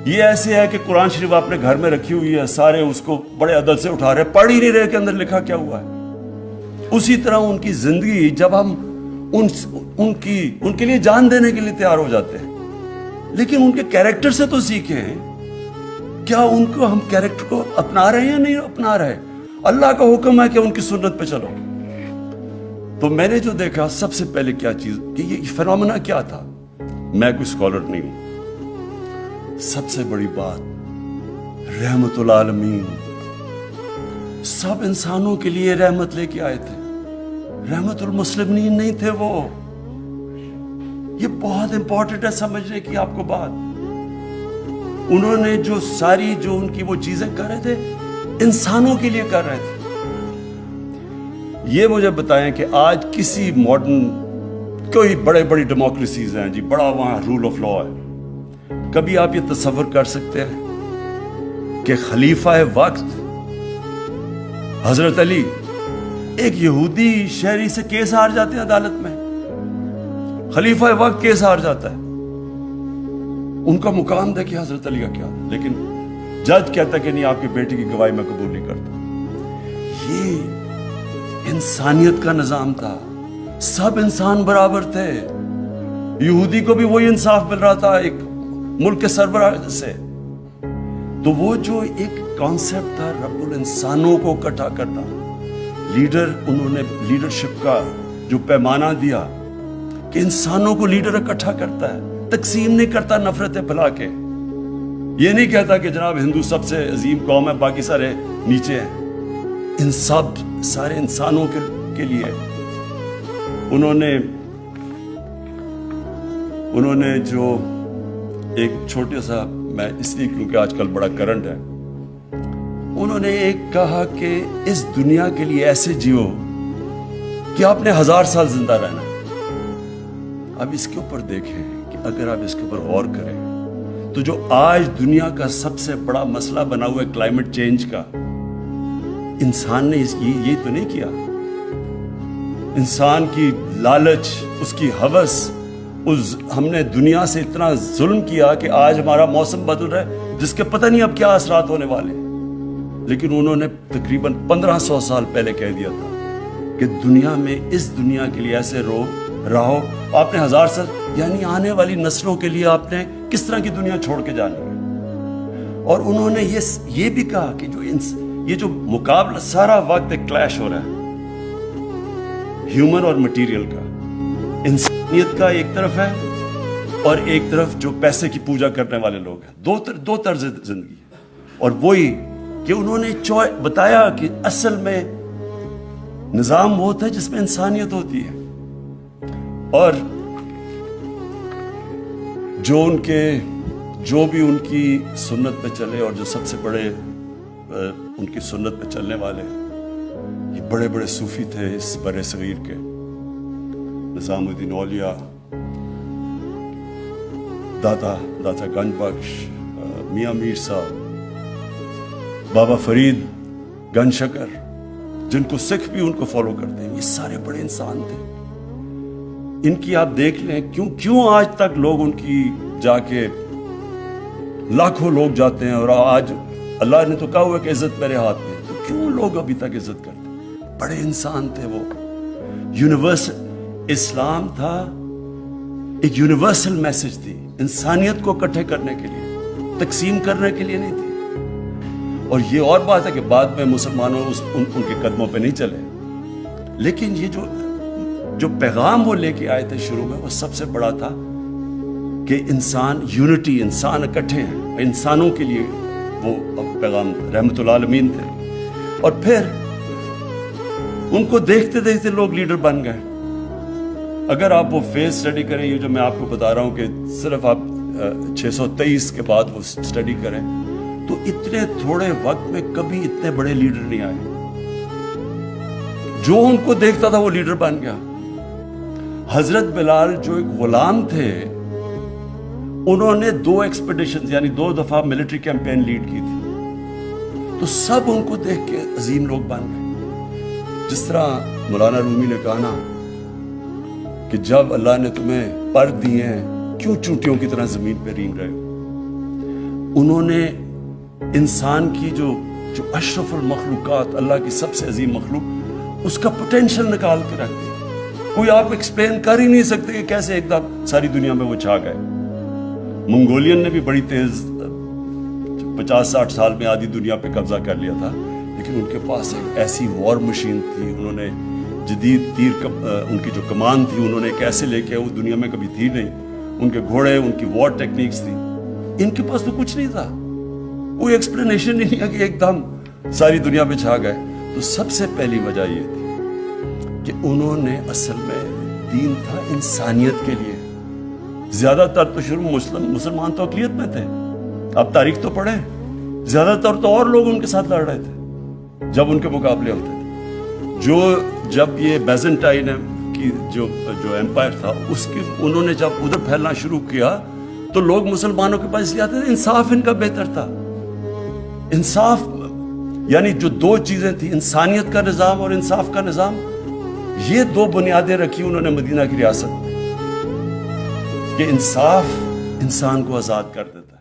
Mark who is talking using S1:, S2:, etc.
S1: یہ ایسے ہے کہ قرآن شریف آپ نے گھر میں رکھی ہوئی ہے، سارے اس کو بڑے ادب سے اٹھا رہے، پڑھ ہی نہیں رہے کہ اندر لکھا کیا ہوا ہے۔ اسی طرح ان کی زندگی، جب ہم ان کے لیے جان دینے کے لیے تیار ہو جاتے ہیں، لیکن ان کے کیریکٹر سے تو سیکھیں، کیا ان کو ہم کیریکٹر کو اپنا رہے ہیں یا نہیں اپنا رہے؟ اللہ کا حکم ہے کہ ان کی سنت پہ چلو۔ تو میں نے جو دیکھا سب سے پہلے کیا چیز کہ یہ فینومینا کیا تھا، میں کوئی اسکالر نہیں ہوں، سب سے بڑی بات رحمت العالمین، سب انسانوں کے لیے رحمت لے کے آئے تھے، رحمت المسلمین نہیں تھے وہ۔ یہ بہت امپورٹنٹ ہے سمجھنے کی آپ کو بات۔ انہوں نے جو ان کی وہ چیزیں کر رہے تھے، انسانوں کے لیے کر رہے تھے۔ یہ مجھے بتائیں کہ آج کسی ماڈرن کوئی بڑی ڈیموکریسیز ہیں جی، بڑا وہاں رول آف لا ہے، کبھی آپ یہ تصور کر سکتے ہیں کہ خلیفہ وقت حضرت علی ایک یہودی شہری سے کیس ہار جاتے ہیں عدالت میں، خلیفہ وقت کیس ہار جاتا ہے، ان کا مقام دیکھیں حضرت علی کا کیا، لیکن جج کہتا کہ نہیں، آپ کی بیٹی کی گواہی میں قبول نہیں کرتا۔ یہ انسانیت کا نظام تھا، سب انسان برابر تھے، یہودی کو بھی وہی انصاف مل رہا تھا ایک ملک کے سربراہ سے۔ تو وہ جو ایک کانسیپٹ تھا رب الانسانوں کو اکٹھا کرنا، انہوں نے لیڈرشپ کا جو پیمانہ دیا کہ انسانوں کو لیڈر اکٹھا کرتا ہے، تقسیم نہیں کرتا نفرتیں پھیلا کے۔ یہ نہیں کہتا کہ جناب ہندو سب سے عظیم قوم ہے، باقی سارے نیچے ہیں۔ ان سب سارے انسانوں کے لیے انہوں نے جو ایک چھوٹے سا، میں اس لیے کیونکہ آج کل بڑا کرنٹ ہے، انہوں نے ایک کہا کہ اس دنیا کے لیے ایسے جیو کہ آپ نے 1000 سال زندہ رہنا۔ اب اس کے اوپر دیکھیں کہ اگر آپ اس کے اوپر غور کریں تو جو آج دنیا کا سب سے بڑا مسئلہ بنا ہوا ہے کلائمیٹ چینج کا، انسان نے یہ تو نہیں کیا۔ انسان کی لالچ، اس کی ہوس، ہم نے دنیا سے اتنا ظلم کیا کہ آج ہمارا موسم بدل رہا ہے جس کے پتہ نہیں اب کیا اثرات ہونے والے ہیں۔ لیکن انہوں نے تقریباً 1500 سال پہلے کہہ دیا تھا کہ دنیا میں، اس دنیا کے لیے ایسے رہو۔ آپ نے 1000 سال، یعنی آنے والی نسلوں کے لیے آپ نے کس طرح کی دنیا چھوڑ کے جانی ہے۔ اور انہوں نے یہ بھی کہا کہ یہ جو مقابلہ سارا وقت ایک کلیش ہو رہا ہے ہیومن اور مٹیریل کا، انسانیت کا ایک طرف ہے اور ایک طرف جو پیسے کی پوجا کرنے والے لوگ ہیں، دو طرز زندگی ہے۔ اور وہی کہ انہوں نے بتایا کہ اصل میں نظام وہ ہوتا ہے جس میں انسانیت ہوتی ہے، اور جو بھی ان کی سنت پہ چلے، اور جو سب سے بڑے ان کی سنت پہ چلنے والے یہ بڑے صوفی تھے اس بر صغیر کے، نظام الدین اولیاء، داتا گنج بخش، میاں میر صاحب، بابا فرید گنج شکر، جن کو سکھ بھی ان کو فالو کرتے ہیں، یہ سارے بڑے انسان تھے۔ ان کی آپ دیکھ لیں کیوں آج تک لوگ ان کی جا کے لاکھوں لوگ جاتے ہیں، اور آج اللہ نے تو کہا ہوا کہ عزت میرے ہاتھ میں، تو کیوں لوگ ابھی تک عزت کرتے ہیں؟ بڑے انسان تھے وہ۔ یونیورسل اسلام تھا، ایک یونیورسل میسج تھی، انسانیت کو اکٹھے کرنے کے لیے، تقسیم کرنے کے لیے نہیں تھی۔ اور یہ اور بات ہے کہ بعد میں مسلمانوں ان کے قدموں پہ نہیں چلے، لیکن یہ جو پیغام وہ لے کے آئے تھے شروع میں، وہ سب سے بڑا تھا کہ انسان یونٹی، انسان اکٹھے ہیں، انسانوں کے لیے وہ پیغام رحمت العالمین تھے۔ اور پھر ان کو دیکھتے دیکھتے لوگ لیڈر بن گئے۔ اگر آپ وہ فیز سٹڈی کریں، یہ جو میں آپ کو بتا رہا ہوں کہ صرف آپ 623 کے بعد وہ سٹڈی کریں، تو اتنے تھوڑے وقت میں کبھی اتنے بڑے لیڈر نہیں آئے۔ جو ان کو دیکھتا تھا وہ لیڈر بن گیا۔ حضرت بلال جو ایک غلام تھے، انہوں نے 2 ایکسپیڈیشن یعنی 2 دفعہ ملٹری کیمپین لیڈ کی تھی، تو سب ان کو دیکھ کے عظیم لوگ بن گئے۔ جس طرح مولانا رومی نے کہا نا کہ جب اللہ نے تمہیں پر دیے ہیں، کیوں چونٹیوں کی طرح زمین پہ رینگ رہے ہو؟ انہوں نے انسان کی جو اشرف المخلوقات، اللہ کی سب سے عظیم مخلوق، اس کا پوٹینشل نکال کے رکھ دیا. کوئی آپ ایکسپلین کر ہی نہیں سکتے کہ کیسے ایک دم ساری دنیا میں وہ چھا گئے. منگولین نے بھی بڑی تیز 50-60 سال میں آدھی دنیا پہ قبضہ کر لیا تھا، لیکن ان کے پاس ایک ایسی وار مشین تھی. انہوں نے جدید تیر ان کی جو کمان تھی انہوں نے کیسے لے کے، وہ دنیا میں کبھی تھی نہیں. ان کے گھوڑے، ان کی وار ٹیکنیکس تھی. ان کے پاس تو کچھ نہیں تھا، کوئی ایکسپلینیشن ہی نہیں ہے کہ ایک دم ساری دنیا پہ چھا گئے. تو سب سے پہلی وجہ یہ تھی کہ انہوں نے اصل میں دین تھا انسانیت کے لیے. زیادہ تر تو شروع مسلمان تو اقلیت میں تھے. آپ تاریخ تو پڑھیں، زیادہ تر تو اور لوگ ان کے ساتھ لڑ رہے تھے جب ان کے مقابلے ہوتے تھے. جب یہ بیزنٹائن کی جو ایمپائر تھا، اس کی انہوں نے جب ادھر پھیلنا شروع کیا تو لوگ مسلمانوں کے پاس اس لیے آتے تھے، انصاف ان کا بہتر تھا. انصاف یعنی جو دو چیزیں تھیں، انسانیت کا نظام اور انصاف کا نظام، یہ دو بنیادیں رکھی انہوں نے مدینہ کی ریاست میں کہ انصاف انسان کو آزاد کر دیتا ہے.